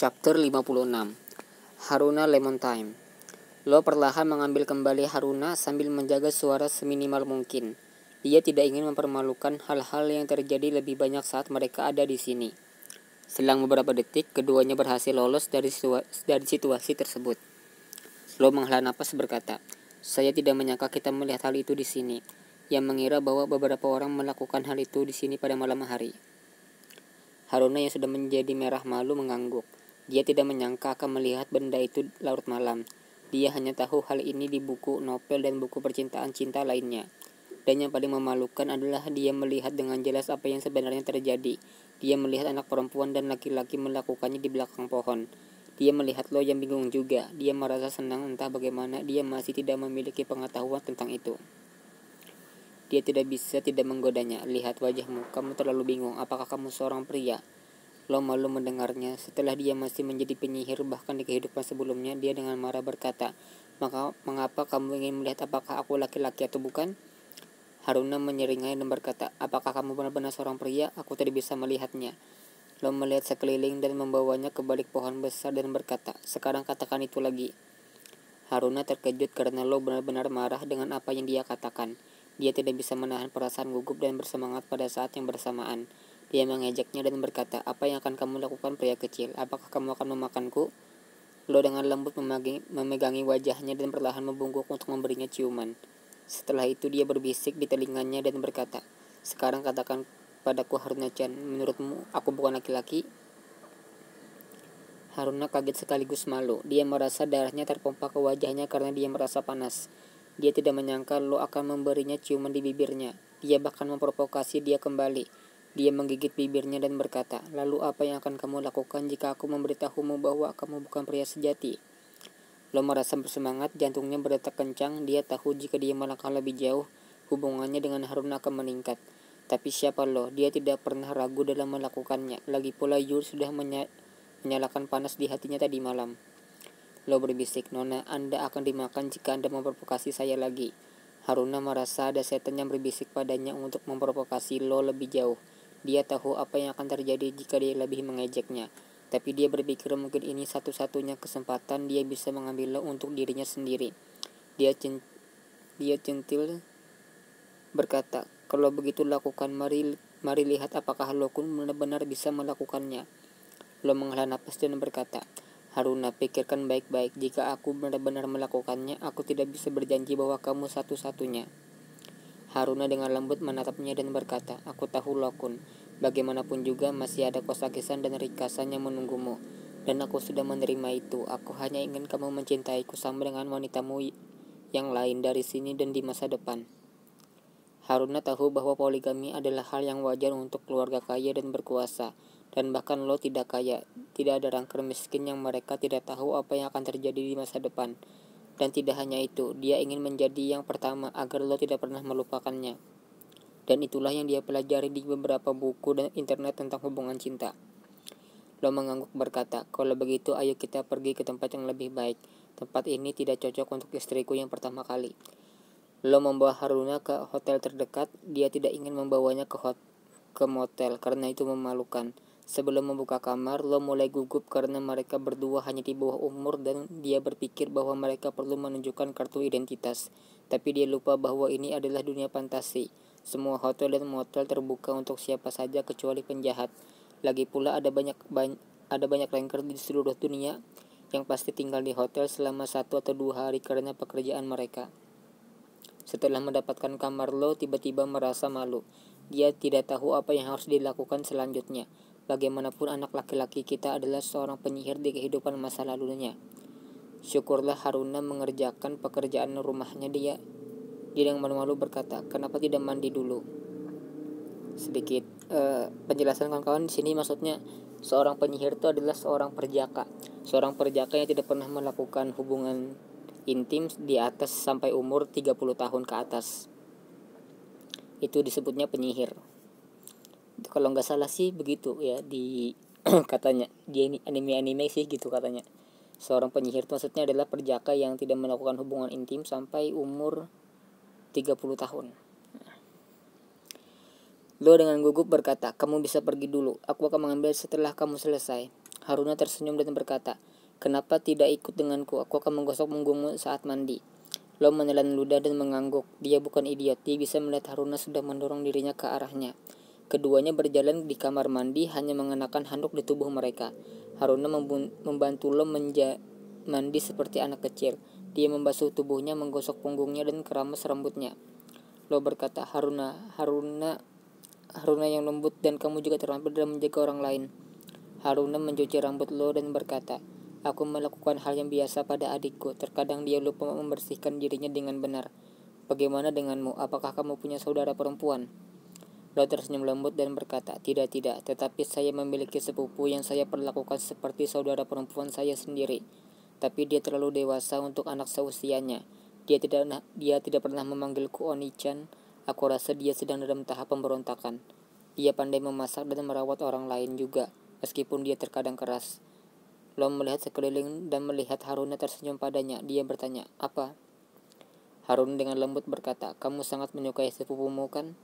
Chapter 56. Haruna Lemon Time. Lo perlahan mengambil kembali Haruna sambil menjaga suara seminimal mungkin. Dia tidak ingin mempermalukan hal-hal yang terjadi lebih banyak saat mereka ada di sini. Selang beberapa detik, keduanya berhasil lolos dari situasi tersebut. Lo menghela napas berkata, "Saya tidak menyangka kita melihat hal itu di sini. Yang mengira bahwa beberapa orang melakukan hal itu di sini pada malam hari." Haruna yang sudah menjadi merah malu mengangguk. Dia tidak menyangka akan melihat benda itu larut malam. Dia hanya tahu hal ini di buku, novel, dan buku percintaan cinta lainnya. Dan yang paling memalukan adalah dia melihat dengan jelas apa yang sebenarnya terjadi. Dia melihat anak perempuan dan laki-laki melakukannya di belakang pohon. Dia melihat Lo yang bingung juga. Dia merasa senang entah bagaimana dia masih tidak memiliki pengetahuan tentang itu. Dia tidak bisa tidak menggodanya. "Lihat wajahmu, kamu terlalu bingung. Apakah kamu seorang pria?" Lo malu mendengarnya. Setelah dia masih menjadi penyihir bahkan di kehidupan sebelumnya, dia dengan marah berkata, Mengapa kamu ingin melihat apakah aku laki-laki atau bukan?" Haruna menyeringai dan berkata, "Apakah kamu benar-benar seorang pria? Aku tidak bisa melihatnya." Lo melihat sekeliling dan membawanya ke balik pohon besar dan berkata, "Sekarang katakan itu lagi." Haruna terkejut karena Lo benar-benar marah dengan apa yang dia katakan. Dia tidak bisa menahan perasaan gugup dan bersemangat pada saat yang bersamaan. Dia mengejaknya dan berkata, "Apa yang akan kamu lakukan, pria kecil? Apakah kamu akan memakanku?" Lo dengan lembut memegangi wajahnya dan perlahan membungkuk untuk memberinya ciuman. Setelah itu dia berbisik di telinganya dan berkata, "Sekarang katakan padaku, Haruna-chan, menurutmu aku bukan laki-laki?" Haruna kaget sekaligus malu. Dia merasa darahnya terpompa ke wajahnya karena dia merasa panas. Dia tidak menyangka Lo akan memberinya ciuman di bibirnya. Dia bahkan memprovokasi dia kembali. Dia menggigit bibirnya dan berkata, "Lalu apa yang akan kamu lakukan jika aku memberitahumu bahwa kamu bukan pria sejati?" Lo merasa bersemangat, jantungnya berdetak kencang. Dia tahu jika dia melangkah lebih jauh, hubungannya dengan Haruna akan meningkat. Tapi siapa Lo? Dia tidak pernah ragu dalam melakukannya. Lagi pula Yur sudah menyalakan panas di hatinya tadi malam. Lo berbisik, "Nona, Anda akan dimakan jika Anda memprovokasi saya lagi." Haruna merasa ada setan yang berbisik padanya untuk memprovokasi Lo lebih jauh. Dia tahu apa yang akan terjadi jika dia lebih mengejeknya. Tapi dia berpikir mungkin ini satu-satunya kesempatan dia bisa mengambil Lo untuk dirinya sendiri. Dia centil berkata, "Kalau begitu lakukan, mari lihat apakah Lo pun benar-benar bisa melakukannya." Lo menghela napas dan berkata, "Haruna, pikirkan baik-baik. Jika aku benar-benar melakukannya, aku tidak bisa berjanji bahwa kamu satu-satunya." Haruna dengan lembut menatapnya dan berkata, "Aku tahu Lokun. Bagaimanapun juga masih ada Kosakisan dan Rikasan yang menunggumu. Dan aku sudah menerima itu. Aku hanya ingin kamu mencintaiku sama dengan wanitamu yang lain dari sini dan di masa depan." Haruna tahu bahwa poligami adalah hal yang wajar untuk keluarga kaya dan berkuasa. Dan bahkan Lo tidak kaya. Tidak ada rangker miskin yang mereka tidak tahu apa yang akan terjadi di masa depan. Dan tidak hanya itu, dia ingin menjadi yang pertama agar Lo tidak pernah melupakannya. Dan itulah yang dia pelajari di beberapa buku dan internet tentang hubungan cinta. Lo mengangguk berkata, "Kalau begitu ayo kita pergi ke tempat yang lebih baik. Tempat ini tidak cocok untuk istriku yang pertama kali." Lo membawa Haruna ke hotel terdekat. Dia tidak ingin membawanya ke motel karena itu memalukan. Sebelum membuka kamar, Lo mulai gugup karena mereka berdua hanya di bawah umur dan dia berpikir bahwa mereka perlu menunjukkan kartu identitas. Tapi dia lupa bahwa ini adalah dunia fantasi. Semua hotel dan motel terbuka untuk siapa saja kecuali penjahat. Lagi pula ada banyak ranker di seluruh dunia yang pasti tinggal di hotel selama 1 atau 2 hari karena pekerjaan mereka. Setelah mendapatkan kamar, Lo tiba-tiba merasa malu. Dia tidak tahu apa yang harus dilakukan selanjutnya. Bagaimanapun anak laki-laki kita adalah seorang penyihir di kehidupan masa lalunya. Syukurlah Haruna mengerjakan pekerjaan rumahnya. Dia dengan malu-malu berkata, "Kenapa tidak mandi dulu?" Sedikit penjelasan kawan-kawan di sini, maksudnya seorang penyihir itu adalah seorang perjaka. Seorang perjaka yang tidak pernah melakukan hubungan intim di atas sampai umur 30 tahun ke atas. Itu disebutnya penyihir. Kalau nggak salah sih begitu ya di katanya di anime sih gitu katanya. Seorang penyihir itu maksudnya adalah perjaka yang tidak melakukan hubungan intim sampai umur 30 tahun. Lo dengan gugup berkata, "Kamu bisa pergi dulu. Aku akan mengambil setelah kamu selesai." Haruna tersenyum dan berkata, "Kenapa tidak ikut denganku? Aku akan menggosok punggungmu saat mandi." Lo menelan ludah dan mengangguk. Dia bukan idiot. Dia bisa melihat Haruna sudah mendorong dirinya ke arahnya. Keduanya berjalan di kamar mandi hanya mengenakan handuk di tubuh mereka. Haruna membantu Lo mandi seperti anak kecil. Dia membasuh tubuhnya, menggosok punggungnya dan keramas rambutnya. Lo berkata, Haruna yang lembut, dan kamu juga terampil dalam menjaga orang lain." Haruna mencuci rambut Lo dan berkata, "Aku melakukan hal yang biasa pada adikku. Terkadang dia lupa membersihkan dirinya dengan benar. Bagaimana denganmu? Apakah kamu punya saudara perempuan?" Lo tersenyum lembut dan berkata, "Tidak, tetapi saya memiliki sepupu yang saya perlakukan seperti saudara perempuan saya sendiri. Tapi dia terlalu dewasa untuk anak seusianya. Dia tidak pernah memanggilku Oni-chan. Aku rasa dia sedang dalam tahap pemberontakan. Dia pandai memasak dan merawat orang lain juga, meskipun dia terkadang keras." Lo melihat sekeliling dan melihat Haruna tersenyum padanya. Dia bertanya, "Apa?" Haruna dengan lembut berkata, "Kamu sangat menyukai sepupumu, kan?"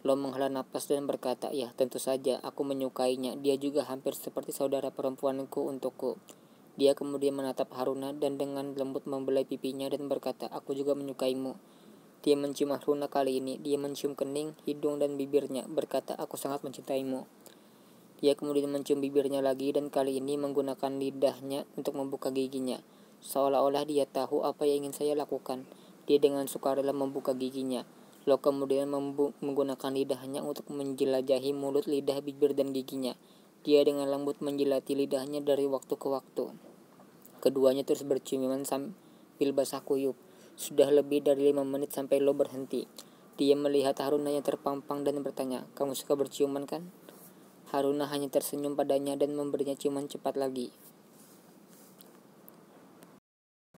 Lo menghela napas dan berkata, "Ya, tentu saja, aku menyukainya. Dia juga hampir seperti saudara perempuanku untukku." Dia kemudian menatap Haruna dan dengan lembut membelai pipinya dan berkata, "Aku juga menyukaimu." Dia mencium Haruna kali ini. Dia mencium kening, hidung, dan bibirnya, berkata, "Aku sangat mencintaimu." Dia kemudian mencium bibirnya lagi dan kali ini menggunakan lidahnya untuk membuka giginya. Seolah-olah dia tahu apa yang ingin saya lakukan. Dia dengan sukarela membuka giginya. Lo kemudian menggunakan lidahnya untuk menjelajahi mulut, lidah, bibir, dan giginya. Dia dengan lembut menjilati lidahnya dari waktu ke waktu. Keduanya terus berciuman sambil basah kuyup. Sudah lebih dari 5 menit sampai Lo berhenti. Dia melihat Haruna yang terpampang dan bertanya, "Kamu suka berciuman, kan?" Haruna hanya tersenyum padanya dan memberinya ciuman cepat lagi.